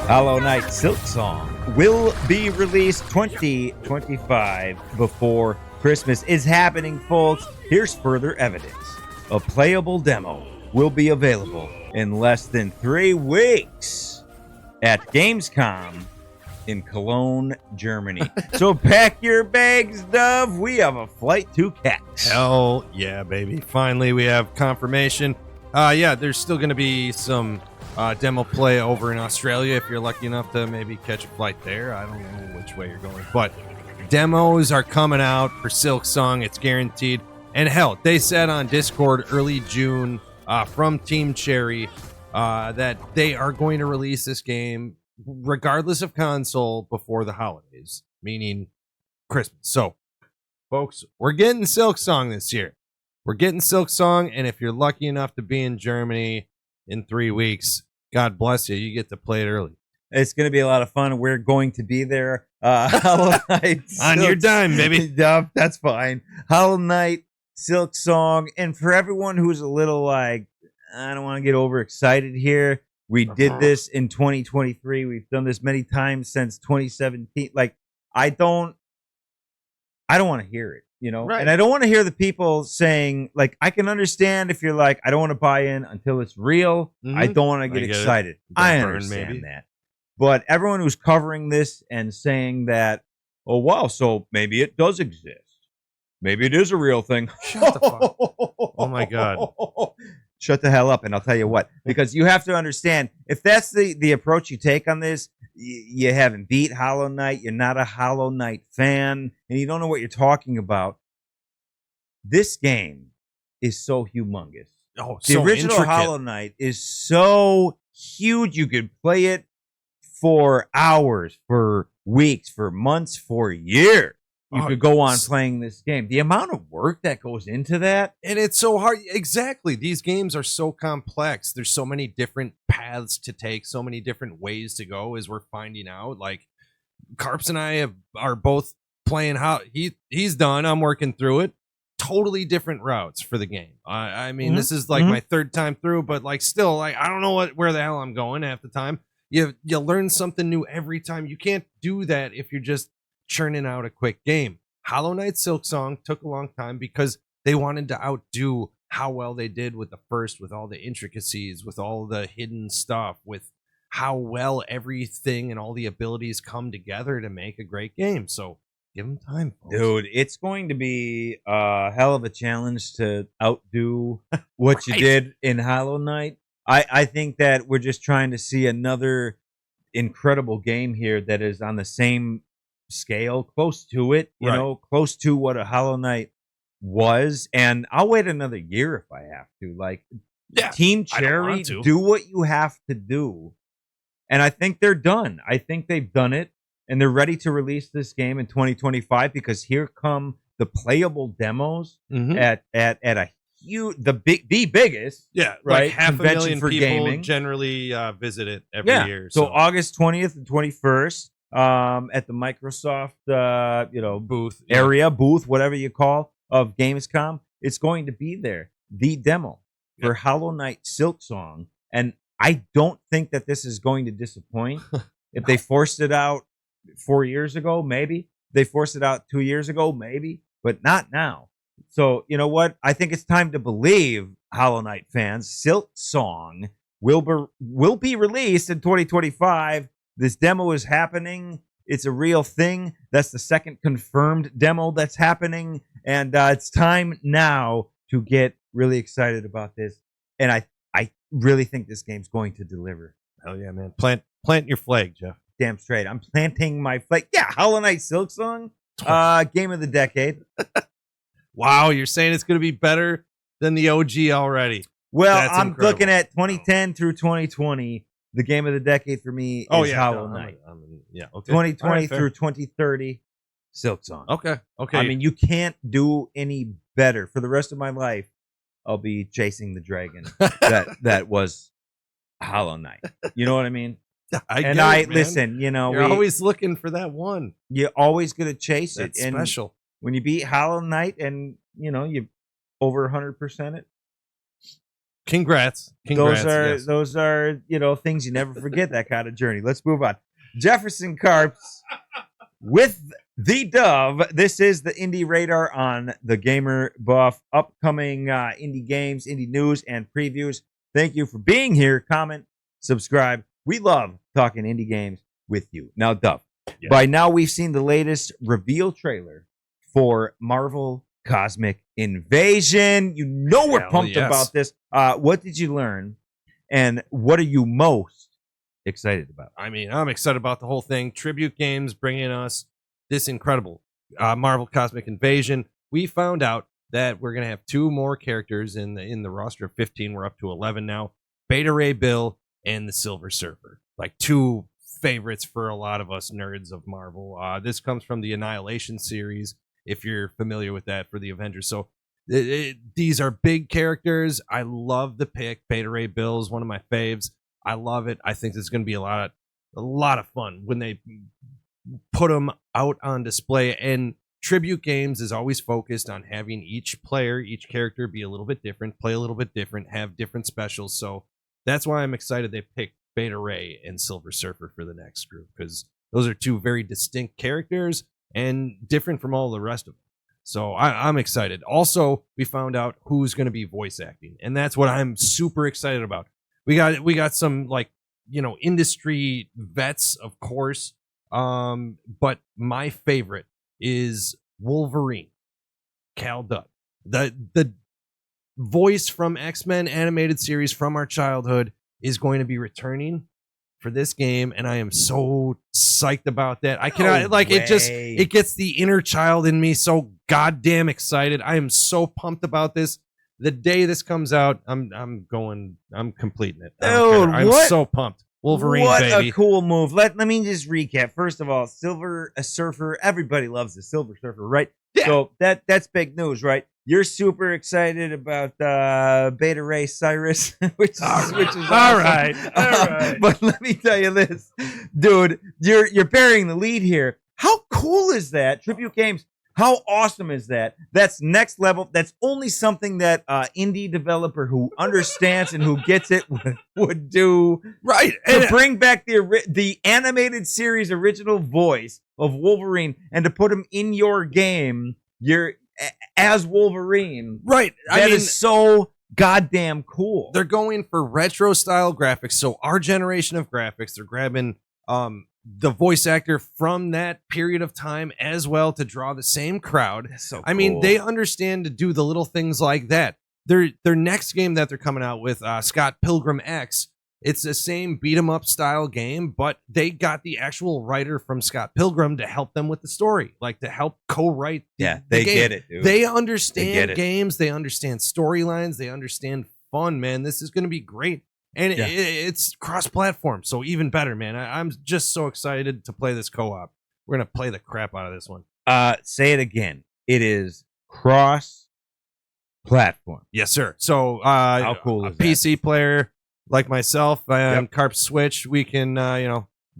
Hollow Knight Silksong will be released 2025 before Christmas is happening, folks. Here's further evidence. A playable demo will be available in less than 3 weeks at Gamescom in Cologne, Germany. So pack your bags, Dove. We have a flight to catch. Hell yeah, baby. Finally, we have confirmation. There's still going to be some demo play over in Australia if you're lucky enough to maybe catch a flight there. I don't know which way you're going, but demos are coming out for Silksong. It's guaranteed. And hell, they said on Discord early June from Team Cherry that they are going to release this game regardless of console before the holidays, meaning Christmas. So, folks, we're getting Silksong this year. We're getting Silksong, and if you're lucky enough to be in Germany in 3 weeks, God bless you. You get to play it early. It's going to be a lot of fun. We're going to be there. Hollow Knight on your dime, baby. Yep, that's fine. Hollow Knight Silksong, and for everyone who's a little like, I don't want to get overexcited here. We did this in 2023. We've done this many times since 2017. Like, I don't want to hear it, you know? Right. And I don't want to hear the people saying, like, I can understand if you're like, I don't want to buy in until it's real. Mm-hmm. I don't want to get excited. I understand that. But everyone who's covering this and saying that, oh, wow, so maybe it does exist. Maybe it is a real thing. Shut the fuck. Oh, my God. Shut the hell up, and I'll tell you what. Because you have to understand, if that's the approach you take on this, you haven't beat Hollow Knight, you're not a Hollow Knight fan, and you don't know what you're talking about. This game is so humongous. Oh, the so original intricate. Hollow Knight is so huge. You could play it for hours, for weeks, for months, for years. You could go on playing this game. The amount of work that goes into that. And it's so hard. Exactly. These games are so complex. There's so many different paths to take, so many different ways to go, as we're finding out. Like, Carps and I are both playing how he's done. I'm working through it. Totally different routes for the game. I mean, this is like my third time through, but like still, like, I don't know where the hell I'm going half the time. You learn something new every time. You can't do that if you're just churning out a quick game. Hollow Knight Silksong took a long time because they wanted to outdo how well they did with the first, with all the intricacies, with all the hidden stuff, with how well everything and all the abilities come together to make a great game. So give them time, folks. Dude, it's going to be a hell of a challenge to outdo what you did in Hollow Knight. I think that we're just trying to see another incredible game here that is on the same scale, close to it, you know, close to what a Hollow Knight was. And I'll wait another year if I have to. Like, Team Cherry, do what you have to do. And I think they're done. I think they've done it, and they're ready to release this game in 2025 because here come the playable demos at a huge, the biggest, right, like half a million for people gaming. Generally visit it every year. So August 20th and 21st. At the Microsoft, booth booth, whatever you call, of Gamescom, it's going to be there. The demo for Hollow Knight Silksong, and I don't think that this is going to disappoint. If they forced it out 4 years ago, maybe. They forced it out 2 years ago, maybe, but not now. So you know what? I think it's time to believe, Hollow Knight fans. Silksong will be released in 2025. This demo is happening. It's a real thing. That's the second confirmed demo that's happening. And it's time now to get really excited about this. And I really think this game's going to deliver. Hell yeah, man. Plant your flag, Jeff. Damn straight. I'm planting my flag. Yeah, Hollow Knight Silksong. Game of the decade. Wow, you're saying it's going to be better than the OG already. Well, That's I'm incredible. looking at 2010 through 2020. The game of the decade for me is Hollow Knight. 2020 through 2030, Silksong. Okay. I mean, you can't do any better. For the rest of my life, I'll be chasing the dragon that was Hollow Knight. You know what I mean? Listen, you know, you're always looking for that one. You're always going to chase it. And special. When you beat Hollow Knight and, you know, you over 100% it, Congrats. Yes. Those are things you never forget. That kind of journey. Let's move on. Jefferson Carps with the Dove. This is the Indie Radar on the Gamer Buff. Upcoming indie games, indie news, and previews. Thank you for being here. Comment, subscribe. We love talking indie games with you. Now, Dove. Yeah. By now, we've seen the latest reveal trailer for Marvel Cosmic Invasion. You know we're pumped about this. What did you learn, and what are you most excited about? I mean, I'm excited about the whole thing. Tribute Games bringing us this incredible Marvel Cosmic Invasion. We found out that we're gonna have 2 more characters in the roster of 15. We're up to 11 now. Beta Ray Bill and the Silver Surfer, like 2 favorites for a lot of us nerds of Marvel. This comes from the Annihilation series, if you're familiar with that, for the Avengers. So these are big characters. I love the pick. Beta Ray Bill is one of my faves. I love it. I think this is going to be a lot of fun when they put them out on display. And Tribute Games is always focused on having each player, each character be a little bit different, play a little bit different, have different specials. So that's why I'm excited they picked Beta Ray and Silver Surfer for the next group, because those are 2 very distinct characters and different from all the rest of them. So I'm excited. Also, we found out who's going to be voice acting, and that's what I'm super excited about. We got some industry vets, of course, but my favorite is Wolverine, Cal Dutt, the voice from X-Men animated series from our childhood, is going to be returning for this game, and I am so psyched about that. I cannot it gets the inner child in me so goddamn excited. I am so pumped about this. The day this comes out, I'm completing it. Dude, I'm so pumped. Wolverine, what baby. A cool move. Let me just recap. First of all, Silver Surfer, everybody loves the Silver Surfer, right? Yeah. So that's big news, right? You're super excited about Beta Ray Cyrus, which is awesome. All right. But let me tell you this, dude, you're bearing the lead here. How cool is that? Tribute Games. How awesome is that? That's next level. That's only something that indie developer who understands and who gets it would do. Right. To bring back the animated series original voice of Wolverine and to put him in your game, as Wolverine. Right. That is so goddamn cool. They're going for retro style graphics. So our generation of graphics, they're grabbing the voice actor from that period of time as well to draw the same crowd. That's so cool. I mean, they understand to do the little things like that. Their next game that they're coming out with, Scott Pilgrim X, it's the same beat 'em up style game, but they got the actual writer from Scott Pilgrim to help them with the story, like to help co-write. They game. get it, dude. They understand games. They understand storylines. They understand fun, man. This is going to be great. And it's cross-platform, so even better, man. I'm just so excited to play this co-op. We're going to play the crap out of this one. Say it again. It is cross-platform. Yes, sir. So how cool is a PC player like myself and Carp Switch, we can,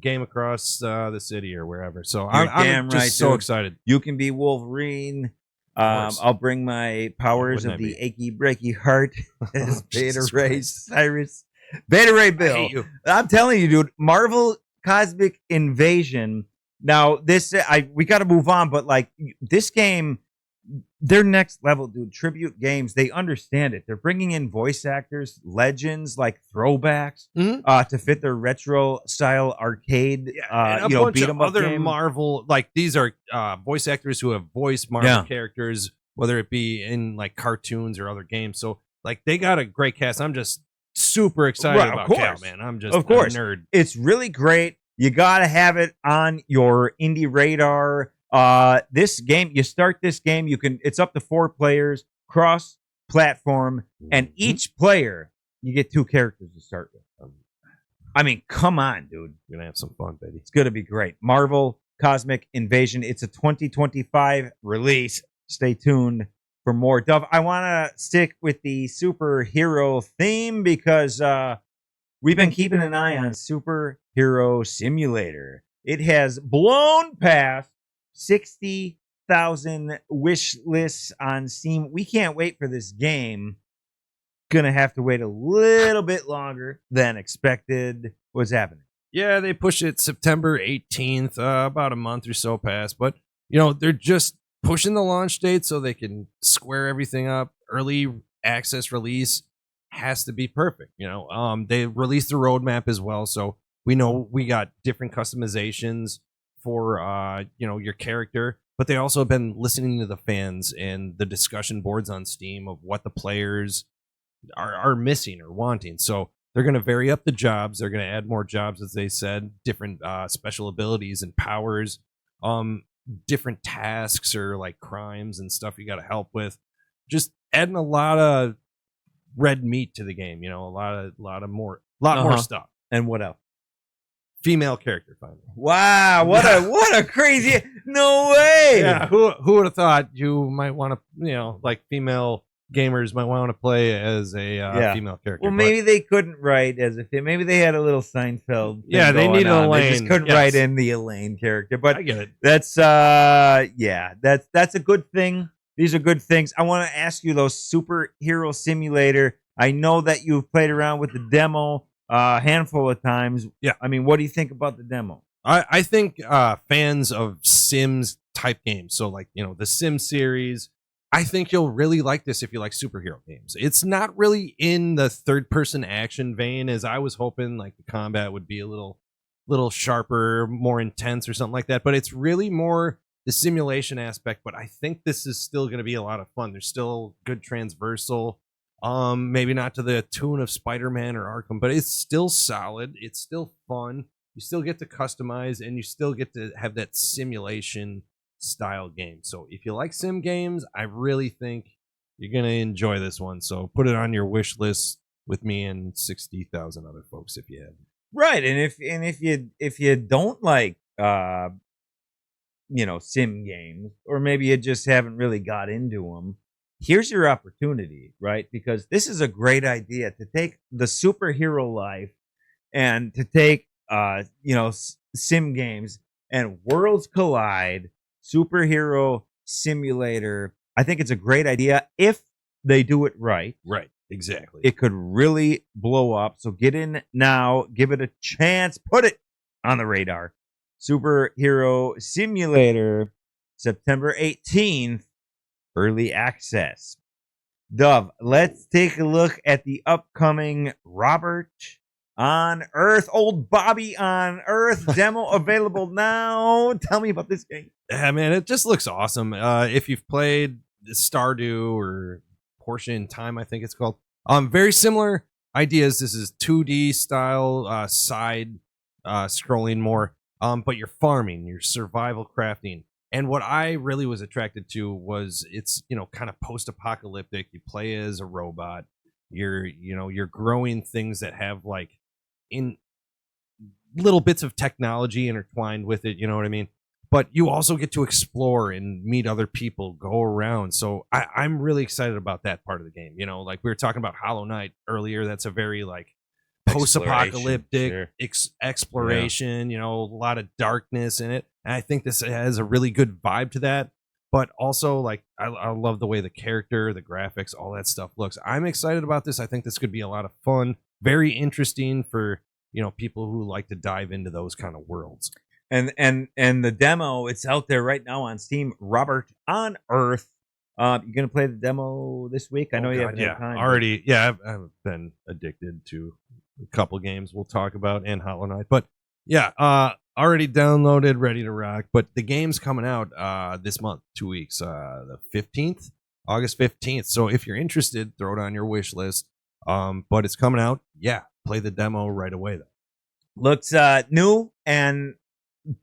game across the city or wherever. So I'm just so excited. You can be Wolverine. I'll bring my powers of the achy breaky heart as Beta Ray Cyrus. Beta Ray Bill. I'm telling you, dude, Marvel Cosmic Invasion. Now, we got to move on, but like this game, they're next level, dude. Tribute Games, they understand it. They're bringing in voice actors, legends, like throwbacks, to fit their retro style arcade, beat 'em up other game. Marvel, like these are voice actors who have voiced Marvel characters, whether it be in like cartoons or other games. So like they got a great cast. I'm just super excited about Cal, man. I'm just a nerd. It's really great. You got to have it on your indie radar. This game, you start this game, it's up to 4 players, cross platform, and each player you get 2 characters to start with. I mean, come on, dude. You're gonna have some fun, baby. It's gonna be great. Marvel Cosmic Invasion. It's a 2025 release. Stay tuned for more. Dove, I want to stick with the superhero theme because we've been keeping an eye on Superhero Simulator. It has blown past 60,000 wish lists on Steam. We can't wait for this game. gonna have to wait a little bit longer than expected. What's happening? Yeah, they push it September 18th, about a month or so past. But, they're just pushing the launch date so they can square everything up. Early access release has to be perfect. They released the roadmap as well. So we know we got different customizations for, your character. But they also have been listening to the fans and the discussion boards on Steam of what the players are missing or wanting. So they're going to vary up the jobs. They're going to add more jobs, as they said, different special abilities and powers, different tasks or like crimes and stuff you got to help with. Just adding a lot of red meat to the game. A lot more stuff. And what else? Female character finally. Wow, what a crazy, no way. Yeah, who would have thought you might want to, like female gamers might want to play as a female character. Well, maybe they couldn't write as a female. Maybe they had a little Seinfeld. Yeah, they need Elaine. They just couldn't write in the Elaine character. But I get it. That's that's a good thing. These are good things. I want to ask you, though, Superhero Simulator. I know that you've played around with the demo a handful of times. Yeah. I mean, what do you think about the demo? I think fans of Sims type games, so like, the Sim series, I think you'll really like this if you like superhero games. It's not really in the third person action vein as I was hoping, like the combat would be a little sharper, more intense or something like that. But it's really more the simulation aspect. But I think this is still going to be a lot of fun. There's still good transversal. Maybe not to the tune of Spider-Man or Arkham, but it's still solid. It's still fun. You still get to customize and you still get to have that simulation style game. So if you like sim games, I really think you're going to enjoy this one. So put it on your wish list with me and 60,000 other folks if you have. Right. And if you don't like sim games, or maybe you just haven't really got into them, here's your opportunity, right? Because this is a great idea to take the superhero life and to take sim games and worlds collide. Superhero Simulator. I think it's a great idea if they do it right. Right, exactly. It could really blow up. So get in now, give it a chance, put it on the radar. Superhero Simulator, September 18th, early access. Dove, let's take a look at the upcoming Robert on Earth, old Bobby on Earth demo available now. Tell me about this game. Yeah, man, it just looks awesome. If you've played Stardew or Portion in Time, I think it's called. Very similar ideas. This is 2D style, side scrolling more. But you're farming, you're survival crafting. And what I really was attracted to was it's, kind of post-apocalyptic. You play as a robot. You're growing things that have like in little bits of technology intertwined with it. You know what I mean? But you also get to explore and meet other people, go around. So I'm really excited about that part of the game. Like we were talking about Hollow Knight earlier. That's a very like post-apocalyptic exploration, a lot of darkness in it. And I think this has a really good vibe to that. But also, like, I love the way the character, the graphics, all that stuff looks. I'm excited about this. I think this could be a lot of fun. Very interesting for, people who like to dive into those kind of worlds. And the demo, it's out there right now on Steam. Robert on Earth. You're gonna play the demo this week? I know you haven't had time. Already. Yeah, I've been addicted to a couple games we'll talk about and Hollow Knight. But yeah, already downloaded, ready to rock. But the game's coming out this month, 2 weeks, the 15th, August 15th. So if you're interested, throw it on your wish list. But it's coming out. Yeah, play the demo right away though. Looks new and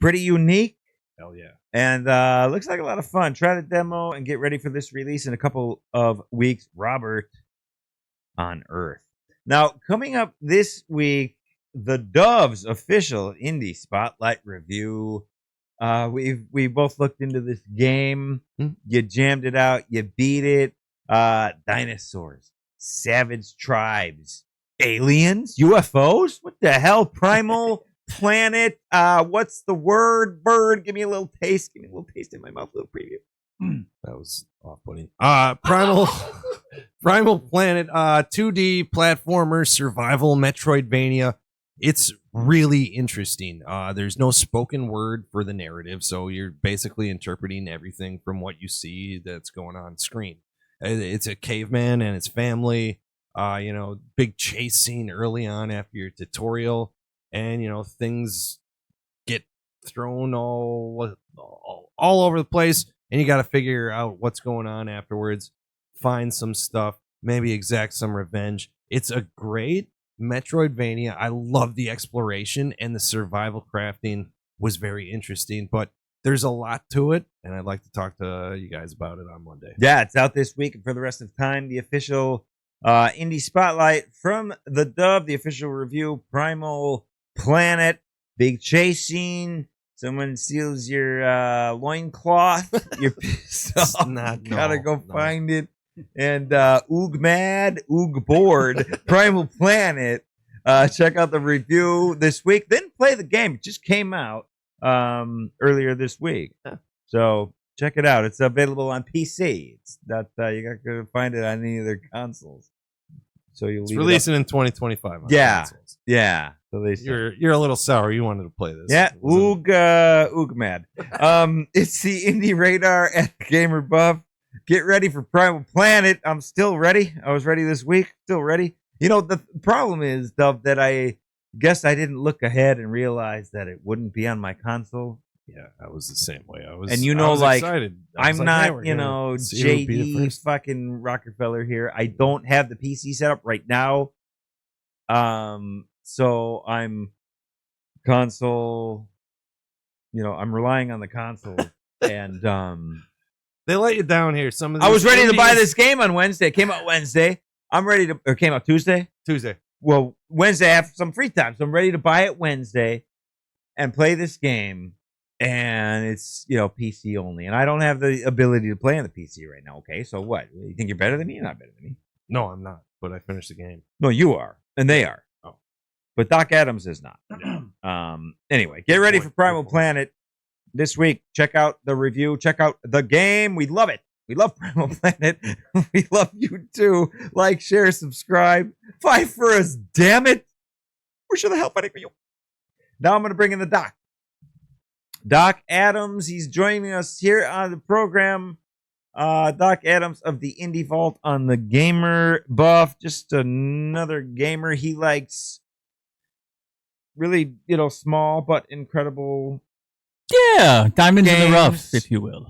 pretty unique. Hell yeah. And looks like a lot of fun. Try the demo and get ready for this release in a couple of weeks. Robert on Earth. Now, coming up this week, the Dove's official Indie Spotlight review. We both looked into this game. You jammed it out. You beat it. Dinosaurs, savage tribes, aliens, UFOs. What the hell? Primal Planet. What's the word? Bird. Give me a little taste. Give me a little taste in my mouth. A little preview. That was off-putting. Primal Planet, 2D platformer survival Metroidvania. It's really interesting. There's no spoken word for the narrative, so you're basically interpreting everything from what you see that's going on screen. It's a caveman and his family. Big chase scene early on after your tutorial, and things get thrown all over the place, and you got to figure out what's going on afterwards. Find some stuff, maybe exact some revenge. It's a great Metroidvania. I love the exploration, and the survival crafting was very interesting, but there's a lot to it, and I'd like to talk to you guys about it on Monday. Yeah, it's out this week, and for the rest of time, the official indie spotlight from the Dove, the official review, Primal Planet, big chase scene. Someone steals your loincloth. You're pissed off. Gotta go find it. And Oog Mad, Oog Bored, Primal Planet. Check out the review this week. Then play the game. It just came out earlier this week. So check it out. It's available on PC. It's not you got to find it on any of their consoles. So it's releasing in 2025. Consoles. Yeah. So you're a little sour. You wanted to play this. Yeah. Oog Mad. It's the Indie Radar at Gamer Buff. Get ready for Primal Planet. I'm still ready. I was ready this week. Still ready. The problem is, Dove, that I guess I didn't look ahead and realize that it wouldn't be on my console. Yeah, I was the same way. I was excited. I'm not, hey, JD fucking Rockefeller here. I don't have the PC set up right now. So I'm console. I'm relying on the console, and they let you down here. I was ready to buy this game on Wednesday. It came out Wednesday. It came out Tuesday. Well, Wednesday I have some free time, so I'm ready to buy it Wednesday and play this game. And it's PC only, and I don't have the ability to play on the PC right now. Okay, so what? You think you're better than me? You're not better than me. No, I'm not. But I finished the game. No, you are, and they are. Oh, but Doc Adams is not. Anyway, get ready for Primal Planet this week. Check out the review. Check out the game. We love it. We love Primal Planet. We love you too. Like, share, subscribe. Fight for us, damn it. We're sure the hell fighting for you. Now I'm going to bring in the Doc. Doc Adams, he's joining us here on the program. Doc Adams of the Indie Vault on the Gamer Buff. Just another gamer. He likes really, small but incredible. Yeah, diamonds games. in the rough, if you will.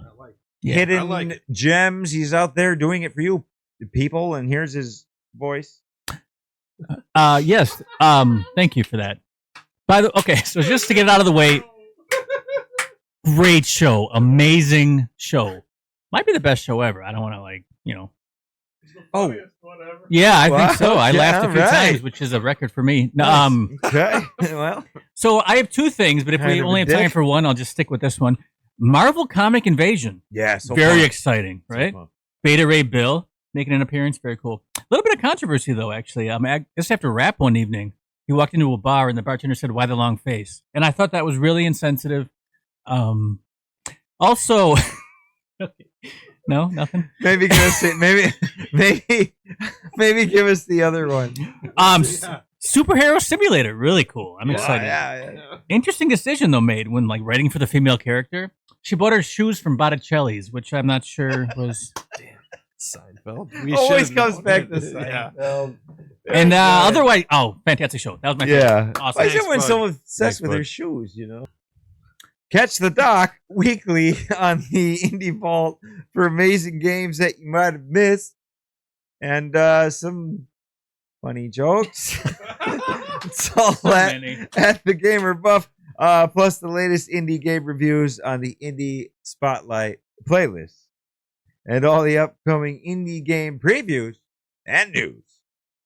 Hidden gems. He's out there doing it for you, people. And here's his voice. Yes. Thank you for that. Okay, so just to get it out of the way. Great show. Amazing show. Might be the best show ever. I don't want to Oh. Yeah, I think so. I laughed a few times, which is a record for me. Nice. Okay. Well. So I have two things, but if we only have time for one, I'll just stick with this one. Marvel Comic Invasion. Yeah, so very fun. Exciting, right? So Beta Ray Bill making an appearance. Very cool. A little bit of controversy, though, actually. I just after rap one evening, he walked into a bar and the bartender said, "Why the long face?" And I thought that was really insensitive. Also, no, nothing. Maybe give us maybe give us the other one. Superhero Simulator, really cool. I'm excited. Yeah. Interesting decision though made when writing for the female character. She bought her shoes from Botticelli's, which I'm not sure was. Damn, Seinfeld. Always comes back to Seinfeld. Yeah. And otherwise, fantastic show. That was my favorite. Awesome. Why is everyone so obsessed with their shoes? Catch the Doc weekly on the Indie Vault for amazing games that you might have missed, and some funny jokes. It's all at the Gamer Buff, plus the latest indie game reviews on the Indie Spotlight playlist, and all the upcoming indie game previews and news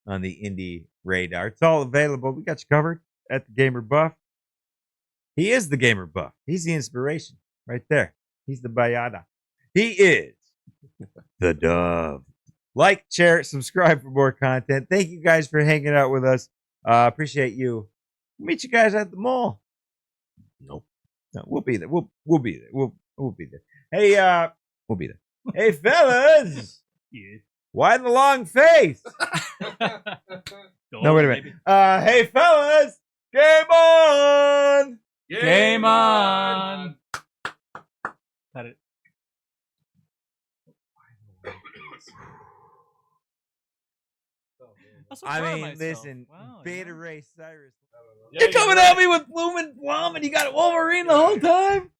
on the Indie Radar. It's all available. We got you covered at the Gamer Buff. He is the Gamer Buff. He's the inspiration right there. He's the Bayada. He is the Dove. Like, share, subscribe for more content. Thank you guys for hanging out with us. Appreciate you. We'll meet you guys at the mall. Nope. No, we'll be there. We'll be there. We'll be there. Hey, we'll be there. Hey, fellas. Why the long face? No, wait a minute. Hey, fellas. Game on. Game on. Got it. I'm so I proud of mean, myself. listen, Wow, Beta yeah. Ray Cyrus. Yeah, You're coming at me with Bloom and Plum, and you got Wolverine the whole time.